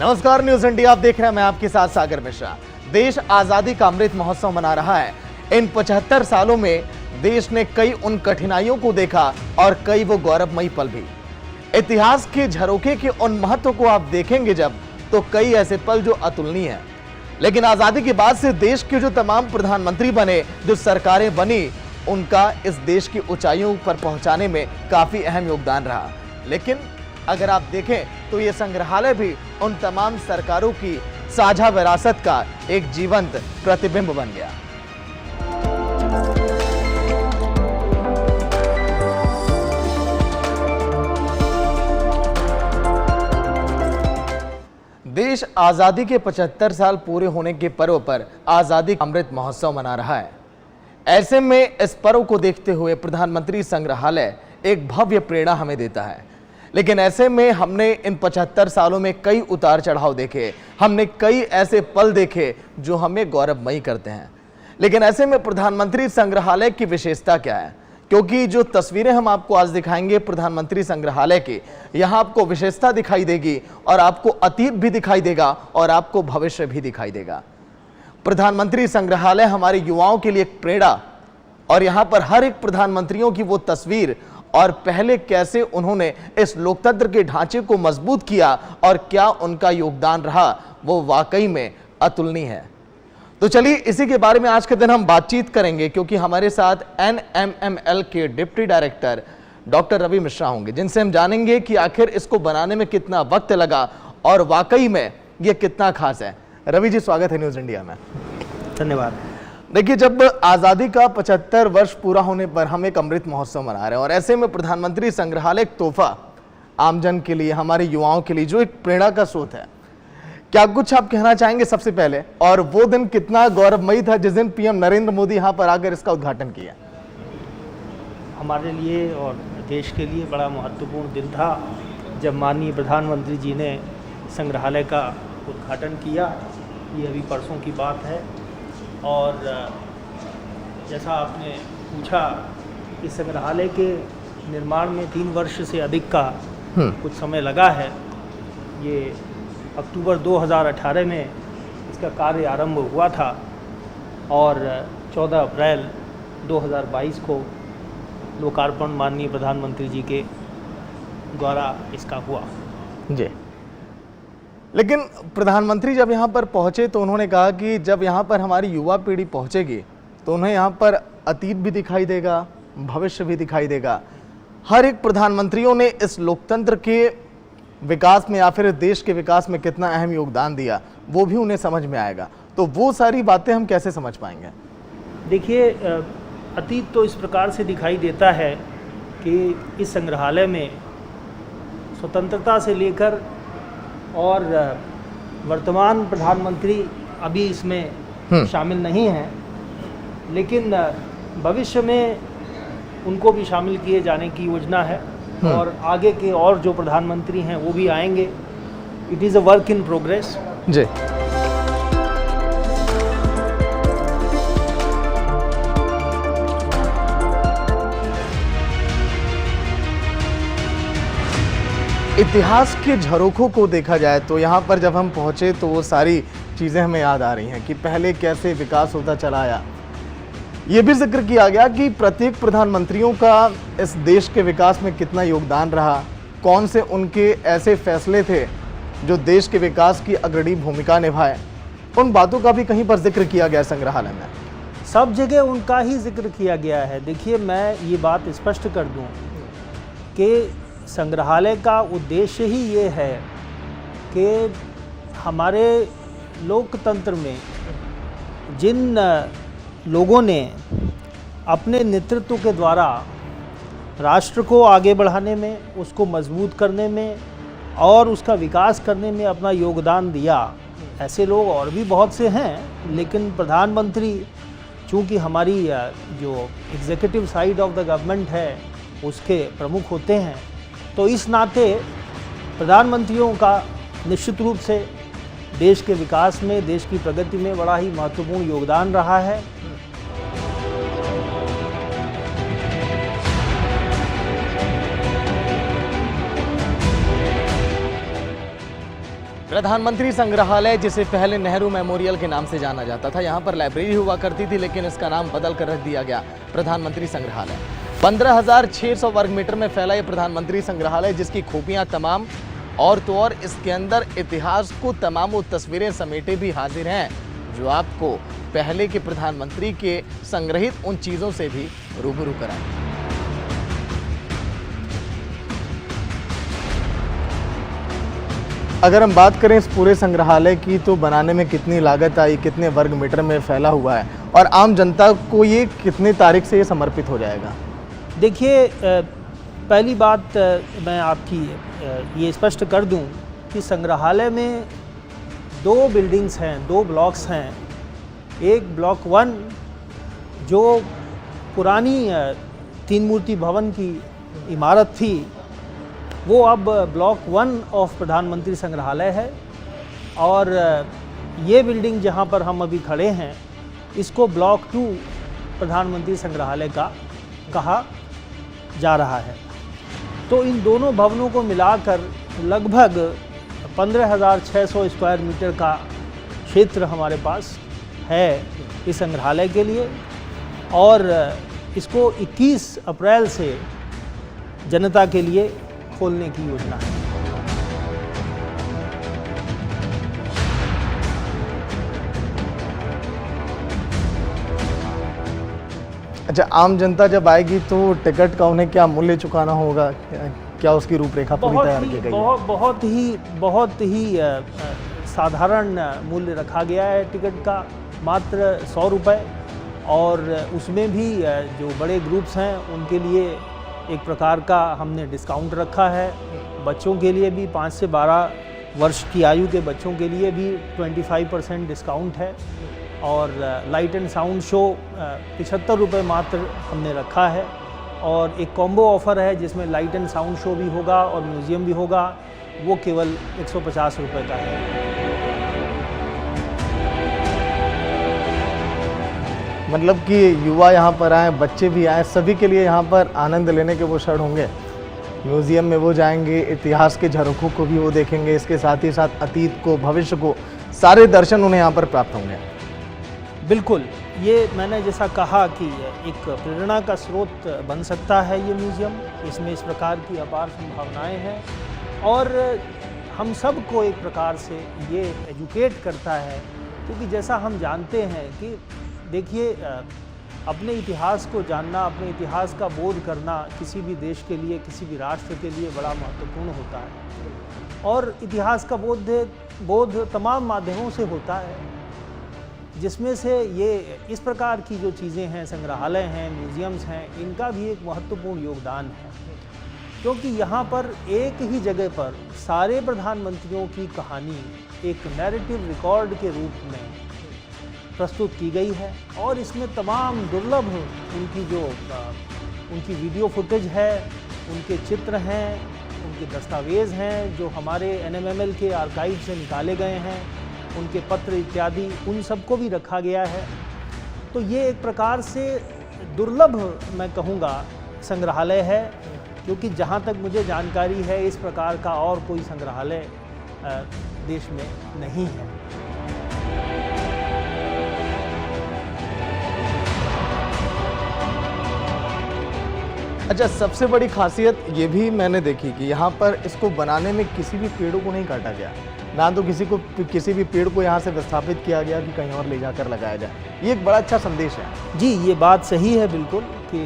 नमस्कार, news India आप देख रहे हैं, मैं आपके साथ सागर मिश्रा। देश आजादी का अमृत महोत्सव मना रहा है। इन 75 सालों में देश ने कई उन कठिनाइयों को देखा और कई वो गौरवमयी पल भी। इतिहास के झरोखे के उन महत्व को आप देखेंगे जब, तो कई ऐसे पल जो अतुलनीय हैं। लेकिन आजादी के बाद से देश के जो तमाम प्रधानमंत्री बने, जो सरकारें बनी, उनका इस देश की ऊंचाइयों पर पहुंचाने में काफी अहम योगदान रहा। लेकिन अगर आप देखें तो ये संग्रहालय भी उन तमाम सरकारों की साझा विरासत का एक जीवंत प्रतिबिंब बन गया। देश आजादी के 75 साल पूरे होने के पर्व पर आजादी का अमृत महोत्सव मना रहा है। ऐसे में इस पर्व को देखते हुए प्रधानमंत्री संग्रहालय एक भव्य प्रेरणा हमें देता है। लेकिन ऐसे में हमने इन 75 सालों में कई उतार चढ़ाव देखे, हमने कई ऐसे पल देखे जो हमें गौरवमयी करते हैं। लेकिन ऐसे में प्रधानमंत्री संग्रहालय की विशेषता क्या है? क्योंकि जो तस्वीरें हम आपको आज दिखाएंगे प्रधानमंत्री संग्रहालय की, यहाँ आपको विशेषता दिखाई देगी और आपको अतीत भी दिखाई देगा और आपको भविष्य भी दिखाई देगा। प्रधानमंत्री संग्रहालय हमारे युवाओं के लिए एक प्रेरणा, और यहाँ पर हर एक प्रधानमंत्रियों की वो तस्वीर और पहले कैसे उन्होंने इस लोकतंत्र के ढांचे को मजबूत किया और क्या उनका योगदान रहा, वो वाकई में अतुलनीय है। तो चलिए इसी के बारे में आज के दिन हम बातचीत करेंगे, क्योंकि हमारे साथ NMML के deputy director doctor Ravi Mishra होंगे, जिनसे हम जानेंगे कि आखिर इसको बनाने में कितना वक्त लगा और वाकई में ये कितना खास है। रवि जी, स्वागत है न्यूज इंडिया में। धन्यवाद। देखिए, जब आजादी का 75 वर्ष पूरा होने पर हम एक अमृत महोत्सव मना रहे हैं और ऐसे में प्रधानमंत्री संग्रहालय एक तोहफा आमजन के लिए, हमारे युवाओं के लिए जो एक प्रेरणा का स्रोत है। क्या कुछ आप कहना चाहेंगे सबसे पहले, और वो दिन कितना गौरवमयी था जिस दिन पीएम नरेंद्र मोदी यहाँ पर आकर इसका उद्घाटन किया? हमारे लिए और देश के लिए बड़ा महत्वपूर्ण दिन था जब माननीय प्रधानमंत्री जी ने संग्रहालय का उद्घाटन किया। ये अभी परसों की बात है। और जैसा आपने पूछा, इस संग्रहालय के निर्माण में 3 वर्ष से अधिक का कुछ समय लगा है। ये अक्टूबर 2018 में इसका कार्य आरंभ हुआ था और 14 अप्रैल 2022 को लोकार्पण माननीय प्रधानमंत्री जी के द्वारा इसका हुआ। जी, लेकिन प्रधानमंत्री जब यहाँ पर पहुँचे तो उन्होंने कहा कि जब यहाँ पर हमारी युवा पीढ़ी पहुँचेगी तो उन्हें यहाँ पर अतीत भी दिखाई देगा, भविष्य भी दिखाई देगा। हर एक प्रधानमंत्रियों ने इस लोकतंत्र के विकास में या फिर देश के विकास में कितना अहम योगदान दिया, वो भी उन्हें समझ में आएगा। तो वो सारी बातें हम कैसे समझ पाएंगे? देखिए, अतीत तो इस प्रकार से दिखाई देता है कि इस संग्रहालय में स्वतंत्रता से लेकर और वर्तमान प्रधानमंत्री अभी इसमें शामिल नहीं हैं, लेकिन भविष्य में उनको भी शामिल किए जाने की योजना है और आगे के और जो प्रधानमंत्री हैं वो भी आएंगे। It is a work in progress. जी, इतिहास के झरोखों को देखा जाए तो यहाँ पर जब हम पहुँचे तो वो सारी चीज़ें हमें याद आ रही हैं कि पहले कैसे विकास होता चला आया। ये भी जिक्र किया गया कि प्रत्येक प्रधानमंत्रियों का इस देश के विकास में कितना योगदान रहा, कौन से उनके ऐसे फैसले थे जो देश के विकास की अग्रणी भूमिका निभाए। उन बातों का भी कहीं पर जिक्र किया गया संग्रहालय में। सब जगह उनका ही जिक्र किया गया है। देखिए, मैं ये बात स्पष्ट कर दूं कि संग्रहालय का उद्देश्य ही ये है कि हमारे लोकतंत्र में जिन लोगों ने अपने नेतृत्व के द्वारा राष्ट्र को आगे बढ़ाने में, उसको मजबूत करने में और उसका विकास करने में अपना योगदान दिया, ऐसे लोग और भी बहुत से हैं। लेकिन प्रधानमंत्री चूँकि हमारी जो executive side of the government है उसके प्रमुख होते हैं, तो इस नाते प्रधानमंत्रियों का निश्चित रूप से देश के विकास में, देश की प्रगति में बड़ा ही महत्वपूर्ण योगदान रहा है। प्रधानमंत्री संग्रहालय, जिसे पहले नेहरू मेमोरियल के नाम से जाना जाता था, यहाँ पर लाइब्रेरी हुआ करती थी, लेकिन इसका नाम बदल कर रख दिया गया प्रधानमंत्री संग्रहालय। 15,600 वर्ग मीटर में फैला ये प्रधानमंत्री संग्रहालय, जिसकी खूबियाँ तमाम और तो और इसके अंदर इतिहास को तमाम वो तस्वीरें समेटे भी हाजिर हैं, जो आपको पहले के प्रधानमंत्री के संग्रहित उन चीज़ों से भी रूबरू कराएं। अगर हम बात करें इस पूरे संग्रहालय की, तो बनाने में कितनी लागत आई, कितने वर्ग मीटर में फैला हुआ है और आम जनता को ये कितनी तारीख से ये समर्पित हो जाएगा? देखिए, पहली बात मैं आपकी ये स्पष्ट कर दूं कि संग्रहालय में 2 बिल्डिंग्स हैं, 2 ब्लॉक्स हैं। एक ब्लॉक 1 जो पुरानी 3 मूर्ति भवन की इमारत थी, वो अब ब्लॉक 1 ऑफ प्रधानमंत्री संग्रहालय है। और ये बिल्डिंग जहाँ पर हम अभी खड़े हैं, इसको ब्लॉक 2 प्रधानमंत्री संग्रहालय का कहा जा रहा है। तो इन दोनों भवनों को मिलाकर लगभग 15,600 स्क्वायर मीटर का क्षेत्र हमारे पास है इस संग्रहालय के लिए, और इसको 21 अप्रैल से जनता के लिए खोलने की योजना है। अच्छा, आम जनता जब आएगी तो टिकट का उन्हें क्या मूल्य चुकाना होगा? क्या उसकी रूपरेखा पूरी तैयार की गई है? बहुत ही साधारण मूल्य रखा गया है टिकट का, मात्र 100 रुपये। और उसमें भी जो बड़े ग्रुप्स हैं उनके लिए एक प्रकार का हमने डिस्काउंट रखा है। बच्चों के लिए भी 5 से 12 वर्ष की आयु के बच्चों के लिए भी 25% डिस्काउंट है। और लाइट एंड साउंड शो 75 रुपये मात्र हमने रखा है। और एक कॉम्बो ऑफ़र है जिसमें लाइट एंड साउंड शो भी होगा और म्यूज़ियम भी होगा, वो केवल 150 रुपये का है। मतलब कि युवा यहाँ पर आए, बच्चे भी आए, सभी के लिए यहाँ पर आनंद लेने के वो क्षण होंगे। म्यूज़ियम में वो जाएंगे, इतिहास के झरोखों को भी वो देखेंगे, इसके साथ ही साथ अतीत को, भविष्य को, सारे दर्शन उन्हें यहाँ पर प्राप्त होंगे। बिल्कुल, ये मैंने जैसा कहा कि एक प्रेरणा का स्रोत बन सकता है ये म्यूज़ियम। इसमें इस प्रकार की अपार संभावनाएँ हैं और हम सब को एक प्रकार से ये एजुकेट करता है, क्योंकि जैसा हम जानते हैं कि देखिए, अपने इतिहास को जानना, अपने इतिहास का बोध करना किसी भी देश के लिए, किसी भी राष्ट्र के लिए बड़ा महत्वपूर्ण होता है। और इतिहास का बोध तमाम माध्यमों से होता है, जिसमें से ये इस प्रकार की जो चीज़ें हैं, संग्रहालय हैं, म्यूज़ियम्स हैं, इनका भी एक महत्वपूर्ण योगदान है। क्योंकि यहाँ पर एक ही जगह पर सारे प्रधानमंत्रियों की कहानी एक नैरेटिव रिकॉर्ड के रूप में प्रस्तुत की गई है। और इसमें तमाम दुर्लभ उनकी वीडियो फुटेज है, उनके चित्र हैं, उनके दस्तावेज़ हैं जो हमारे NMML के आर्काइव से निकाले गए हैं, उनके पत्र इत्यादि, उन सबको भी रखा गया है। तो ये एक प्रकार से दुर्लभ, मैं कहूँगा, संग्रहालय है, क्योंकि जहाँ तक मुझे जानकारी है इस प्रकार का और कोई संग्रहालय देश में नहीं है। अच्छा, सबसे बड़ी खासियत ये भी मैंने देखी कि यहाँ पर इसको बनाने में किसी भी पेड़ों को नहीं काटा गया, ना तो किसी भी पेड़ को यहाँ से विस्थापित किया गया कि कहीं और ले जाकर लगाया जाए। ये एक बड़ा अच्छा संदेश है। जी, ये बात सही है बिल्कुल कि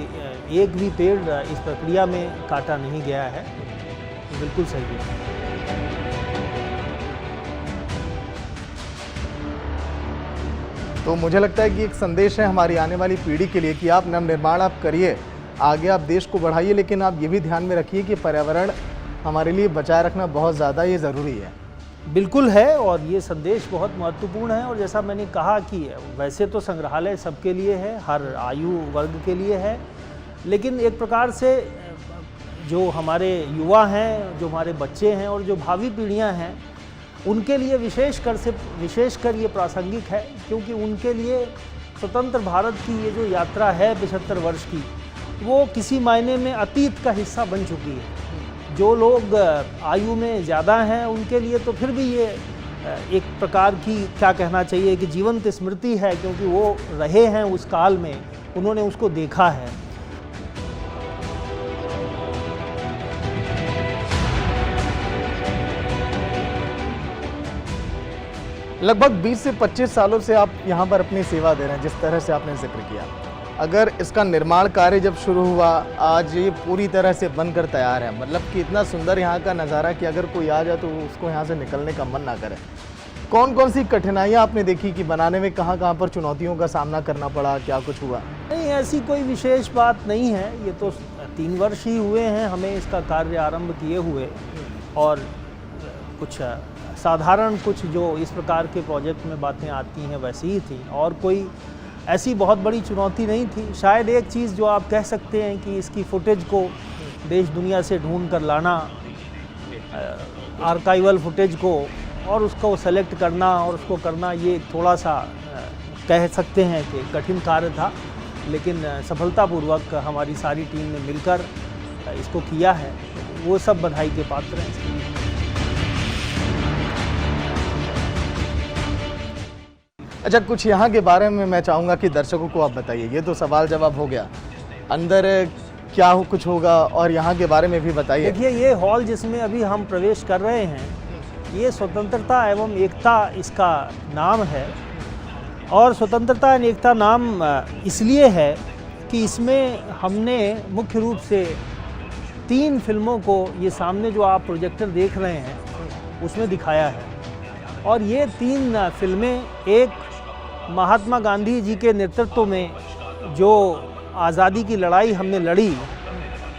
एक भी पेड़ इस प्रक्रिया में काटा नहीं गया है, बिल्कुल सही है। तो मुझे लगता है कि एक संदेश है हमारी आने वाली पीढ़ी के लिए कि आप नवनिर्माण आप करिए, आगे आप देश को बढ़ाइए, लेकिन आप ये भी ध्यान में रखिए कि पर्यावरण हमारे लिए बचाए रखना बहुत ज़्यादा ये ज़रूरी है। बिल्कुल है, और ये संदेश बहुत महत्वपूर्ण है। और जैसा मैंने कहा कि वैसे तो संग्रहालय सबके लिए है, हर आयु वर्ग के लिए है, लेकिन एक प्रकार से जो हमारे युवा हैं, जो हमारे बच्चे हैं और जो भावी पीढ़ियां हैं, उनके लिए विशेषकर ये प्रासंगिक है, क्योंकि उनके लिए स्वतंत्र भारत की ये जो यात्रा है 75 वर्ष की, वो किसी मायने में अतीत का हिस्सा बन चुकी है। जो लोग आयु में ज़्यादा हैं उनके लिए तो फिर भी ये एक प्रकार की क्या कहना चाहिए कि जीवंत स्मृति है, क्योंकि वो रहे हैं उस काल में, उन्होंने उसको देखा है। लगभग 20 से 25 सालों से आप यहाँ पर अपनी सेवा दे रहे हैं, जिस तरह से आपने जिक्र किया। अगर इसका निर्माण कार्य जब शुरू हुआ, आज ये पूरी तरह से बनकर तैयार है, मतलब कि इतना सुंदर यहाँ का नज़ारा कि अगर कोई आ जाए तो उसको यहाँ से निकलने का मन ना करे। कौन कौन सी कठिनाइयाँ आपने देखी कि बनाने में कहाँ कहाँ पर चुनौतियों का सामना करना पड़ा, क्या कुछ हुआ? नहीं, ऐसी कोई विशेष बात नहीं है। ये तो 3 वर्ष ही हुए हैं हमें इसका कार्य आरंभ किए हुए, और कुछ साधारण कुछ जो इस प्रकार के प्रोजेक्ट में बातें आती हैं वैसी ही थी, और कोई ऐसी बहुत बड़ी चुनौती नहीं थी। शायद एक चीज़ जो आप कह सकते हैं कि इसकी फुटेज को देश दुनिया से ढूंढ कर लाना, आर्काइवल फुटेज को, और उसको सेलेक्ट करना और उसको करना, ये थोड़ा सा कह सकते हैं कि कठिन कार्य था, लेकिन सफलतापूर्वक हमारी सारी टीम ने मिलकर इसको किया है। वो सब बधाई के पात्र हैं। अच्छा, कुछ यहाँ के बारे में मैं चाहूँगा कि दर्शकों को आप बताइए। ये तो सवाल जवाब हो गया, अंदर क्या कुछ होगा और यहाँ के बारे में भी बताइए। देखिए, ये हॉल जिसमें अभी हम प्रवेश कर रहे हैं, ये स्वतंत्रता एवं एकता इसका नाम है। और स्वतंत्रता एवं एकता नाम इसलिए है कि इसमें हमने मुख्य रूप से 3 फिल्मों को, ये सामने जो आप प्रोजेक्टर देख रहे हैं उसमें दिखाया है। और ये 3 फिल्में, एक महात्मा गांधी जी के नेतृत्व में जो आज़ादी की लड़ाई हमने लड़ी,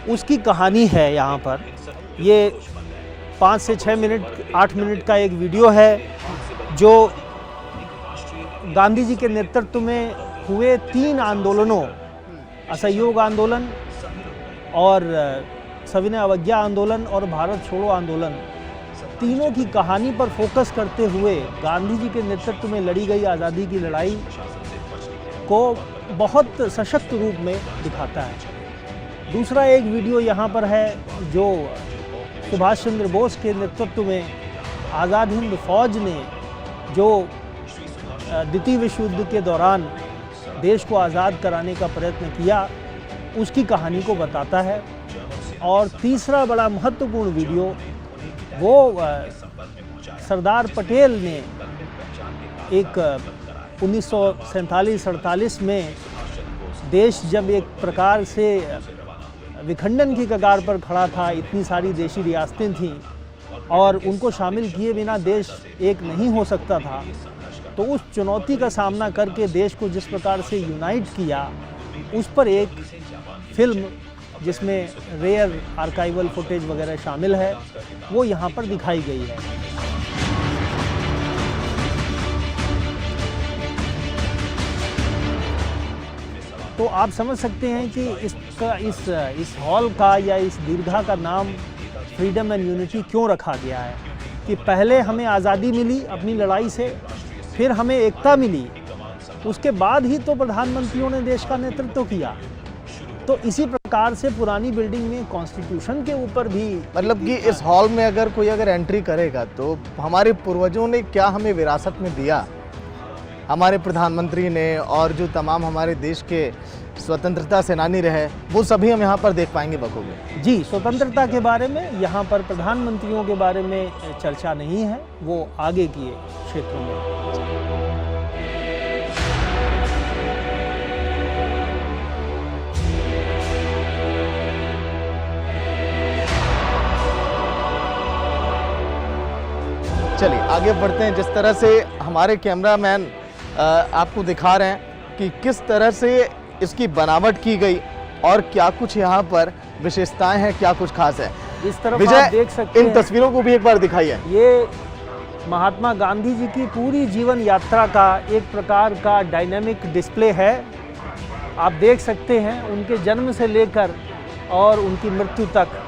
उसकी कहानी है यहाँ पर। ये 5 से 6 मिनट, 8 मिनट का एक वीडियो है जो गांधी जी के नेतृत्व में हुए 3 आंदोलनों, असहयोग आंदोलन और सविनय अवज्ञा आंदोलन और भारत छोड़ो आंदोलन, तीनों की कहानी पर फोकस करते हुए गांधी जी के नेतृत्व में लड़ी गई आज़ादी की लड़ाई को बहुत सशक्त रूप में दिखाता है। दूसरा एक वीडियो यहाँ पर है जो सुभाष चंद्र बोस के नेतृत्व में आज़ाद हिंद फौज ने जो द्वितीय विश्व युद्ध के दौरान देश को आज़ाद कराने का प्रयत्न किया, उसकी कहानी को बताता है। और तीसरा बड़ा महत्वपूर्ण वीडियो वो सरदार पटेल ने एक 1947-48 में देश जब एक प्रकार से विखंडन की कगार पर खड़ा था, इतनी सारी देशी रियासतें थीं और उनको शामिल किए बिना देश एक नहीं हो सकता था, तो उस चुनौती का सामना करके देश को जिस प्रकार से यूनाइट किया, उस पर एक फिल्म जिसमें रेयर आर्काइवल फुटेज वगैरह शामिल है, वो यहाँ पर दिखाई गई है। तो आप समझ सकते हैं कि इस हॉल का या इस दीर्घा का नाम फ्रीडम एंड यूनिटी क्यों रखा गया है कि पहले हमें आज़ादी मिली अपनी लड़ाई से, फिर हमें एकता मिली, उसके बाद ही तो प्रधानमंत्रियों ने देश का नेतृत्व किया। तो इसी प्रकार से पुरानी बिल्डिंग में कॉन्स्टिट्यूशन के ऊपर भी, मतलब कि इस हॉल में अगर कोई एंट्री करेगा तो हमारे पूर्वजों ने क्या हमें विरासत में दिया, हमारे प्रधानमंत्री ने और जो तमाम हमारे देश के स्वतंत्रता सेनानी रहे, वो सभी हम यहाँ पर देख पाएंगे बखूबी। जी, स्वतंत्रता के बारे में यहाँ पर प्रधानमंत्रियों के बारे में चर्चा नहीं है, वो आगे के क्षेत्रों में। चलिए आगे बढ़ते हैं। जिस तरह से हमारे कैमरामैन आपको दिखा रहे हैं कि किस तरह से इसकी बनावट की गई और क्या कुछ यहाँ पर विशेषताएं हैं, क्या कुछ खास है। इस तरफ विजय, आप देख सकते हैं, इन तस्वीरों को भी एक बार दिखाइए। ये महात्मा गांधी जी की पूरी जीवन यात्रा का एक प्रकार का डायनामिक डिस्प्ले है। आप देख सकते हैं उनके जन्म से लेकर और उनकी मृत्यु तक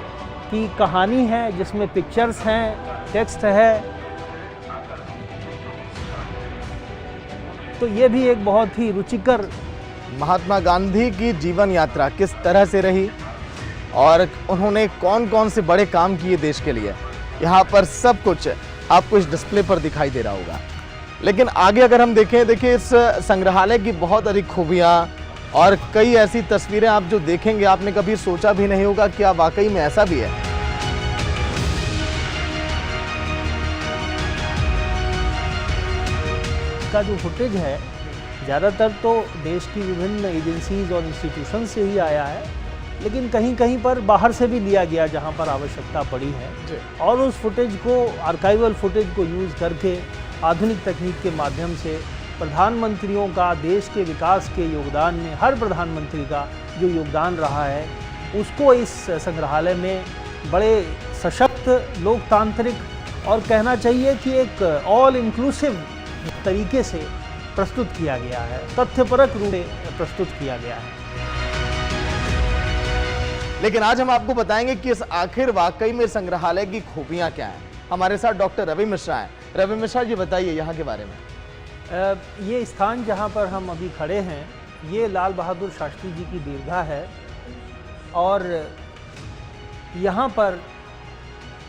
की कहानी है, जिसमें पिक्चर्स हैं, टेक्स्ट है। तो ये भी एक बहुत ही रुचिकर, महात्मा गांधी की जीवन यात्रा किस तरह से रही और उन्होंने कौन कौन से बड़े काम किए देश के लिए, यहाँ पर सब कुछ आपको इस डिस्प्ले पर दिखाई दे रहा होगा। लेकिन आगे अगर हम देखें, देखिए इस संग्रहालय की बहुत अधिक खूबियाँ और कई ऐसी तस्वीरें आप जो देखेंगे आपने कभी सोचा भी नहीं होगा कि वाकई में ऐसा भी है। का जो फुटेज है ज़्यादातर तो देश की विभिन्न एजेंसीज और इंस्टीट्यूशन से ही आया है, लेकिन कहीं कहीं पर बाहर से भी लिया गया जहां पर आवश्यकता पड़ी है, और उस फुटेज को, आर्काइवल फुटेज को यूज़ करके आधुनिक तकनीक के माध्यम से प्रधानमंत्रियों का देश के विकास के योगदान में, हर प्रधानमंत्री का जो योगदान रहा है उसको इस संग्रहालय में बड़े सशक्त, लोकतांत्रिक और कहना चाहिए कि एक ऑल इंक्लूसिव तरीके से प्रस्तुत किया गया है, तथ्यपरक रूप से प्रस्तुत किया गया है। लेकिन आज हम आपको बताएंगे कि इस आखिर वाकई में संग्रहालय की खूबियां क्या हैं। हमारे साथ डॉक्टर रवि मिश्रा हैं। रवि मिश्रा जी, बताइए यहाँ के बारे में। ये स्थान जहाँ पर हम अभी खड़े हैं, ये लाल बहादुर शास्त्री जी की दीर्घा है, और यहाँ पर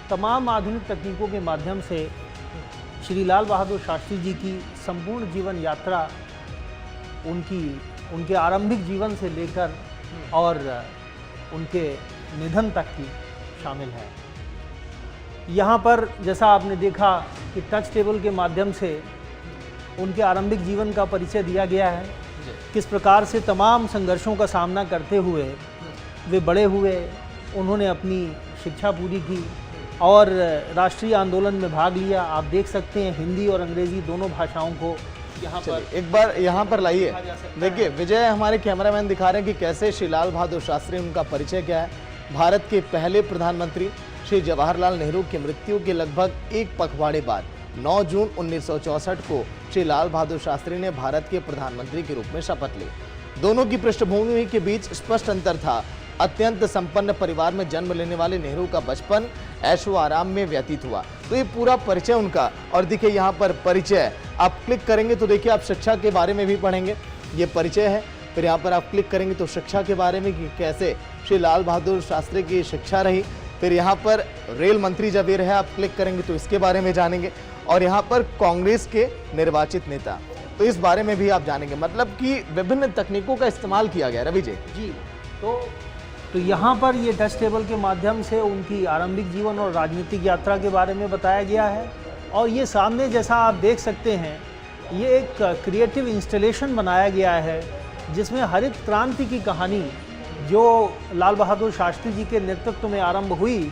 तमाम आधुनिक तकनीकों के माध्यम से श्री लाल बहादुर शास्त्री जी की संपूर्ण जीवन यात्रा, उनके आरंभिक जीवन से लेकर और उनके निधन तक की शामिल है। यहाँ पर जैसा आपने देखा कि टच टेबल के माध्यम से उनके आरंभिक जीवन का परिचय दिया गया है, किस प्रकार से तमाम संघर्षों का सामना करते हुए वे बड़े हुए, उन्होंने अपनी शिक्षा पूरी की और राष्ट्रीय आंदोलन में भाग लिया। आप देख सकते हैं हिंदी और अंग्रेजी दोनों भाषाओं को यहाँ पर, एक बार यहाँ पर लाइए। देखिए विजय, हमारे कैमरामैन दिखा रहे हैं कि कैसे श्री लाल बहादुर शास्त्री, उनका परिचय क्या है। भारत के पहले प्रधानमंत्री श्री जवाहरलाल नेहरू की मृत्यु के लगभग एक पखवाड़े बाद 9 जून 1964 को श्री लाल बहादुर शास्त्री ने भारत के प्रधानमंत्री के रूप में शपथ ली। दोनों की पृष्ठभूमि के बीच स्पष्ट अंतर था। अत्यंत संपन्न परिवार में जन्म लेने वाले नेहरू का बचपन ऐशो आराम में व्यतीत हुआ। तो ये पूरा परिचय उनका, और देखिए यहाँ पर परिचय आप क्लिक करेंगे तो देखिए आप शिक्षा के बारे में भी पढ़ेंगे। ये परिचय है, फिर यहाँ पर आप क्लिक करेंगे तो शिक्षा के बारे में कि कैसे श्री लाल बहादुर शास्त्री की शिक्षा रही। फिर यहाँ पर रेल मंत्री जब ये रहे, आप क्लिक करेंगे तो इसके बारे में जानेंगे, और यहाँ पर कांग्रेस के निर्वाचित नेता, तो इस बारे में भी आप जानेंगे। मतलब कि विभिन्न तकनीकों का इस्तेमाल किया गया। रवि जी, तो यहाँ पर ये टच टेबल के माध्यम से उनकी आरंभिक जीवन और राजनीतिक यात्रा के बारे में बताया गया है। और ये सामने जैसा आप देख सकते हैं, ये एक क्रिएटिव इंस्टॉलेशन बनाया गया है जिसमें हरित क्रांति की कहानी जो लाल बहादुर शास्त्री जी के नेतृत्व में आरंभ हुई,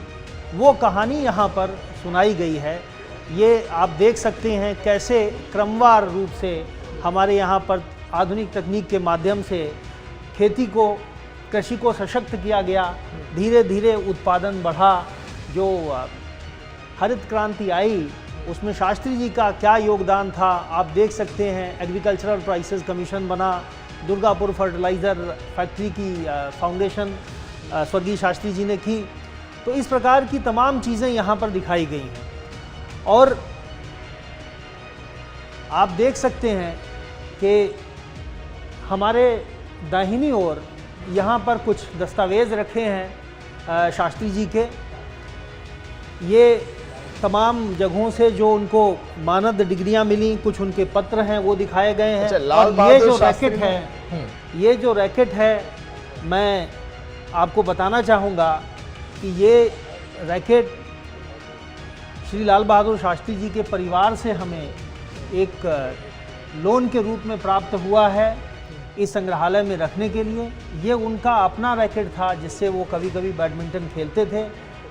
वो कहानी यहाँ पर सुनाई गई है। ये आप देख सकते हैं कैसे क्रमवार रूप से हमारे यहाँ पर आधुनिक तकनीक के माध्यम से खेती को, कृषि को सशक्त किया गया, धीरे धीरे उत्पादन बढ़ा। जो हरित क्रांति आई उसमें शास्त्री जी का क्या योगदान था आप देख सकते हैं। एग्रीकल्चरल प्राइसेस कमीशन बना, दुर्गापुर फर्टिलाइज़र फैक्ट्री की फाउंडेशन स्वर्गीय शास्त्री जी ने की। तो इस प्रकार की तमाम चीज़ें यहाँ पर दिखाई गई हैं। और आप देख सकते हैं कि हमारे दाहिनी ओर यहाँ पर कुछ दस्तावेज़ रखे हैं शास्त्री जी के। ये तमाम जगहों से जो उनको मानद डिग्रियां मिली, कुछ उनके पत्र हैं वो दिखाए गए हैं। और ये जो रैकेट है मैं आपको बताना चाहूँगा कि ये रैकेट श्री लाल बहादुर शास्त्री जी के परिवार से हमें एक लोन के रूप में प्राप्त हुआ है इस संग्रहालय में रखने के लिए। ये उनका अपना रैकेट था जिससे वो कभी कभी बैडमिंटन खेलते थे,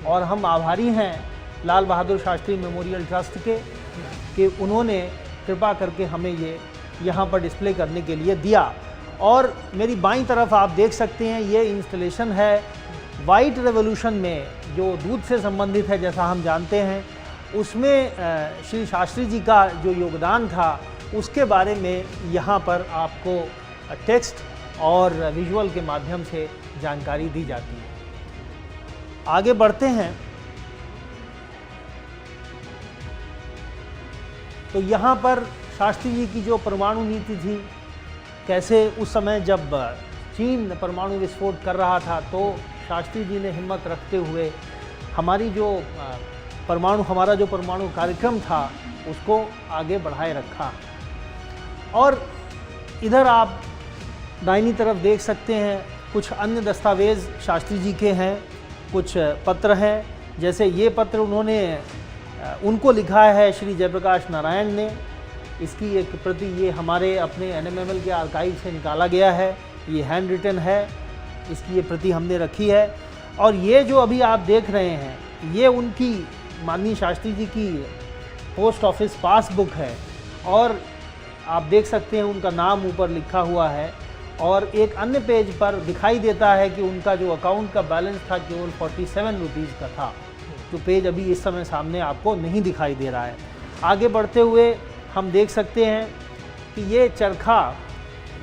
और हम आभारी हैं लाल बहादुर शास्त्री मेमोरियल ट्रस्ट के कि उन्होंने कृपा करके हमें ये यहाँ पर डिस्प्ले करने के लिए दिया। और मेरी बाईं तरफ आप देख सकते हैं ये इंस्टॉलेशन है वाइट रेवोल्यूशन में जो दूध से संबंधित है, जैसा हम जानते हैं। उसमें श्री शास्त्री जी का जो योगदान था उसके बारे में यहाँ पर आपको टेक्स्ट और विजुअल के माध्यम से जानकारी दी जाती है। आगे बढ़ते हैं तो यहाँ पर शास्त्री जी की जो परमाणु नीति थी, कैसे उस समय जब चीन परमाणु विस्फोट कर रहा था तो शास्त्री जी ने हिम्मत रखते हुए हमारी जो हमारा जो परमाणु कार्यक्रम था उसको आगे बढ़ाए रखा। और इधर आप दाहिनी तरफ देख सकते हैं कुछ अन्य दस्तावेज़ शास्त्री जी के हैं, कुछ पत्र हैं। जैसे ये पत्र उनको लिखा है श्री जयप्रकाश नारायण ने। इसकी एक प्रति ये हमारे अपने NMML के आर्काइव से निकाला गया है, ये हैंड रिटन है, इसकी ये प्रति हमने रखी है। और ये जो अभी आप देख रहे हैं ये उनकी माननीय शास्त्री जी की पोस्ट ऑफिस पासबुक है, और आप देख सकते हैं उनका नाम ऊपर लिखा हुआ है। और एक अन्य पेज पर दिखाई देता है कि उनका जो अकाउंट का बैलेंस था केवल 47 रुपीज़ का था, जो पेज अभी इस समय सामने आपको नहीं दिखाई दे रहा है। आगे बढ़ते हुए हम देख सकते हैं कि ये चरखा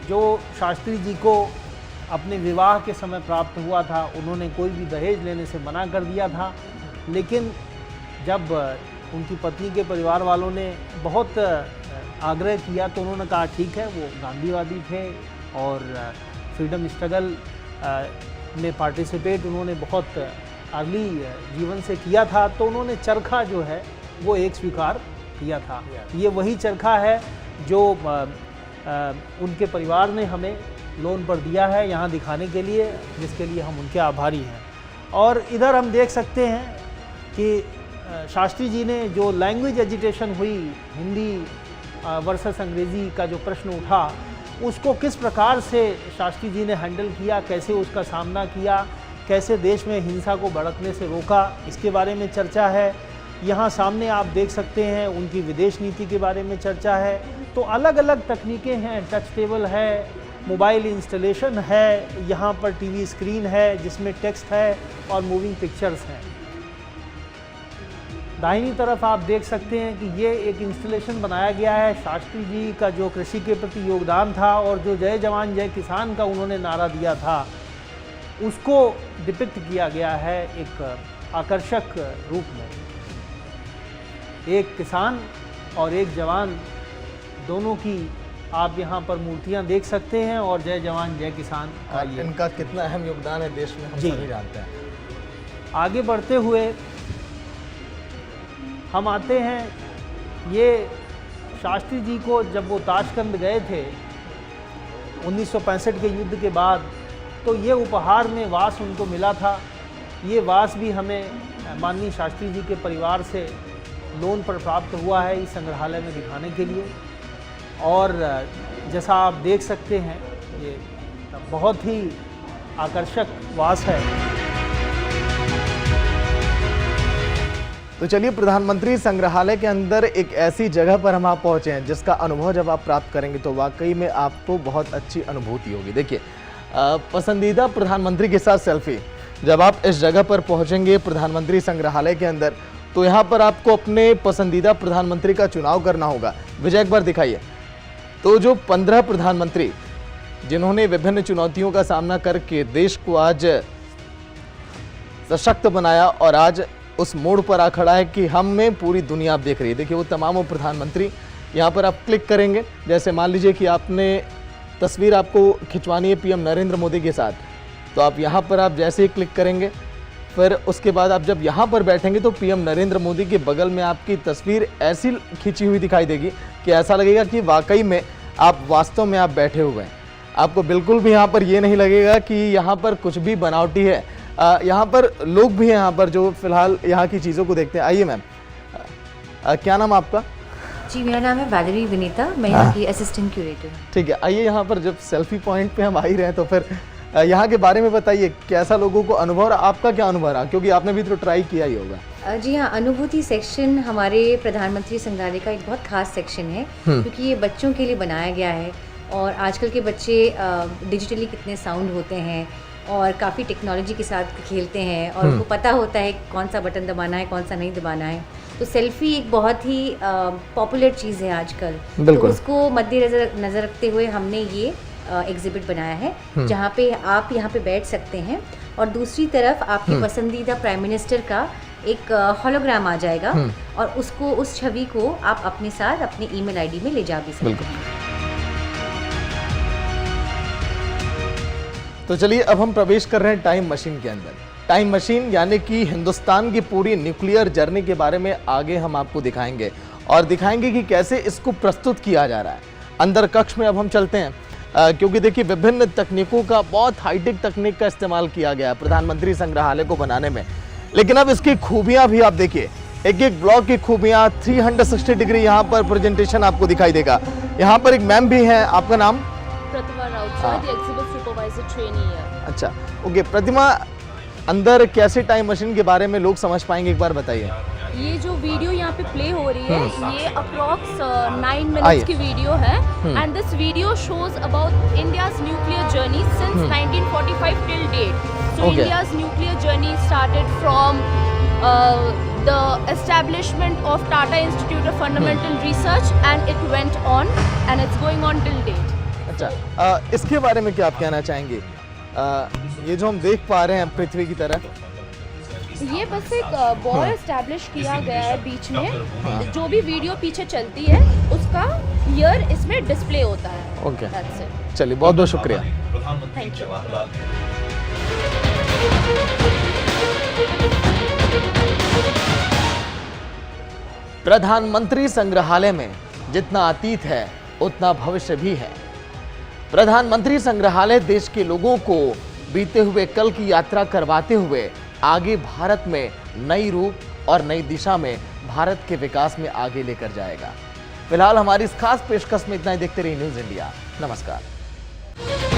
जो शास्त्री जी को अपने विवाह के समय प्राप्त हुआ था, उन्होंने कोई भी दहेज लेने से मना कर दिया था। लेकिन जब उनकी पत्नी के परिवार वालों ने बहुत आग्रह किया तो उन्होंने कहा ठीक है। वो गांधीवादी थे और फ्रीडम स्ट्रगल में पार्टिसिपेट उन्होंने बहुत अर्ली जीवन से किया था, तो उन्होंने चरखा जो है वो एक स्वीकार किया था। ये वही चरखा है जो उनके परिवार ने हमें लोन पर दिया है यहाँ दिखाने के लिए, जिसके लिए हम उनके आभारी हैं। और इधर हम देख सकते हैं कि शास्त्री जी ने जो लैंग्वेज एजिटेशन हुई, हिंदी वर्सेस अंग्रेज़ी का जो प्रश्न उठा, उसको किस प्रकार से शास्त्री जी ने हैंडल किया, कैसे उसका सामना किया, कैसे देश में हिंसा को भड़कने से रोका, इसके बारे में चर्चा है। यहाँ सामने आप देख सकते हैं उनकी विदेश नीति के बारे में चर्चा है। तो अलग अलग तकनीकें हैं, टच टेबल है, मोबाइल इंस्टॉलेशन है, यहाँ पर टीवी स्क्रीन है जिसमें टेक्स्ट है और मूविंग पिक्चर्स हैं। दाहिनी तरफ आप देख सकते हैं कि ये एक इंस्टॉलेशन बनाया गया है शास्त्री जी का जो कृषि के प्रति योगदान था और जो जय जवान जय किसान का उन्होंने नारा दिया था, उसको डिपिक्ट किया गया है एक आकर्षक रूप में। एक किसान और एक जवान दोनों की आप यहाँ पर मूर्तियाँ देख सकते हैं, और जय जवान जय किसान का ये इनका कितना अहम योगदान है देश में हम सभी जानते हैं। आगे बढ़ते हुए हम आते हैं, ये शास्त्री जी को जब वो ताशकंद गए थे 1965 के युद्ध के बाद, तो ये उपहार में वास उनको मिला था। ये वास भी हमें माननीय शास्त्री जी के परिवार से लोन पर प्राप्त हुआ है इस संग्रहालय में दिखाने के लिए। और जैसा आप देख सकते हैं ये बहुत ही आकर्षक वास है। तो चलिए, प्रधानमंत्री संग्रहालय के अंदर एक ऐसी जगह पर हम आप पहुंचे हैं जिसका अनुभव जब आप प्राप्त करेंगे तो वाकई में आपको बहुत अच्छी अनुभूति होगी। देखिए, पसंदीदा प्रधानमंत्री के साथ सेल्फी, जब आप इस जगह पर पहुंचेंगे प्रधानमंत्री संग्रहालय के अंदर, तो यहाँ पर आपको अपने पसंदीदा प्रधानमंत्री का चुनाव करना होगा। विजय, एक बार दिखाइए। तो जो 15 प्रधानमंत्री जिन्होंने विभिन्न चुनौतियों का सामना करके देश को आज सशक्त बनाया और आज उस मोड़ पर आ खड़ा है कि हम में पूरी दुनिया आप देख रही है। देखिए, वो तमामों प्रधानमंत्री यहाँ पर आप क्लिक करेंगे। जैसे मान लीजिए कि आपने तस्वीर आपको खिंचवानी है पीएम नरेंद्र मोदी के साथ, तो आप यहाँ पर आप जैसे ही क्लिक करेंगे, फिर उसके बाद आप जब यहाँ पर बैठेंगे तो पीएम नरेंद्र मोदी के बगल में आपकी तस्वीर ऐसी खींची हुई दिखाई देगी कि ऐसा लगेगा कि वाकई में आप वास्तव में आप बैठे हुए हैं। आपको बिल्कुल भी यहाँ पर ये नहीं लगेगा कि यहाँ पर कुछ भी बनावटी है। यहाँ पर लोग भी हैं यहाँ पर जो फिलहाल यहाँ की चीज़ों को देखते हैं। आइए मैम, क्या नाम आपका? जी, मेरा नाम है वैलेरी विनीता, मैं यहाँ की असिस्टेंट क्यूरेटर। ठीक है, आइए यहाँ पर जब सेल्फी पॉइंट पे हम आ ही रहे हैं तो फिर यहाँ के बारे में बताइए, कैसा लोगों को अनुभव रहा, आपका क्या अनुभव रहा, क्योंकि आपने भी तो ट्राई किया ही होगा। जी हाँ, अनुभूति सेक्शन हमारे प्रधानमंत्री संग्रहालय का एक बहुत खास सेक्शन है, क्योंकि ये बच्चों के लिए बनाया गया है। और आजकल के बच्चे डिजिटली कितने साउंड होते हैं और काफ़ी टेक्नोलॉजी के साथ खेलते हैं, और उनको पता होता है कौन सा बटन दबाना है, कौन सा नहीं दबाना है। तो सेल्फी एक बहुत ही पॉपुलर चीज़ है आजकल, तो उसको मद्देनजर रखते हुए हमने ये एग्जिबिट बनाया है, जहाँ पे आप यहाँ पे बैठ सकते हैं और दूसरी तरफ आपके पसंदीदा प्राइम मिनिस्टर का एक होलोग्राम आ जाएगा, और उसको, उस छवि को आप अपने साथ अपने ईमेल आईडी में ले जा भी सकते हैं। तो चलिए, अब हम प्रवेश कर रहे हैं टाइम मशीन के अंदर। टाइम मशीन यानी कि हिंदुस्तान की पूरी न्यूक्लियर जर्नी के बारे में आगे हम आपको दिखाएंगे और दिखाएंगे कि कैसे इसको प्रस्तुत किया जा रहा है। अंदर कक्ष में अब हम चलते हैं क्योंकि देखिए विभिन्न तकनीकों का, बहुत हाईटेक तकनीक का इस्तेमाल किया गया है प्रधानमंत्री संग्रहालय को बनाने में। लेकिन अब इसकी खूबियां भी आप देखिए, एक एक ब्लॉक की खूबियां, 360 डिग्री यहाँ पर प्रेजेंटेशन आपको दिखाई देगा। यहाँ पर एक मैम भी है, आपका नाम? Pratima Raut sir, the exhibit supervisor trainee है। अच्छा, ओके। प्रतिमा, अंदर कैसे टाइम मशीन के बारे में लोग समझ पाएंगे, एक बार बताइए। ये जो वीडियो यहाँ पे प्ले हो रही है ये अप्रॉक्स 9 मिनट्स की वीडियो है and this video shows about India's nuclear journey since 1945 till date. So India's nuclear journey started from the establishment of Tata Institute of Fundamental Research and it went on and it's going on till date. अच्छा, इसके बारे में क्या आप कहना चाहेंगे? ये जो हम देख पा रहे हैं पृथ्वी की तरह, ये बस एक बॉल एस्टैब्लिश किया गया है बीच में। जो भी वीडियो पीछे चलती है उसका ईयर इसमें डिस्प्ले होता है। Okay, That's it. चलिए, बहुत बहुत शुक्रिया। Thank you. प्रधानमंत्री संग्रहालय में जितना अतीत है उतना भविष्य भी है। प्रधानमंत्री संग्रहालय देश के लोगों को बीते हुए कल की यात्रा करवाते हुए आगे भारत में नई रूप और नई दिशा में भारत के विकास में आगे लेकर जाएगा। फिलहाल हमारी इस खास पेशकश में इतना ही। देखते रहिए न्यूज़ इंडिया। नमस्कार।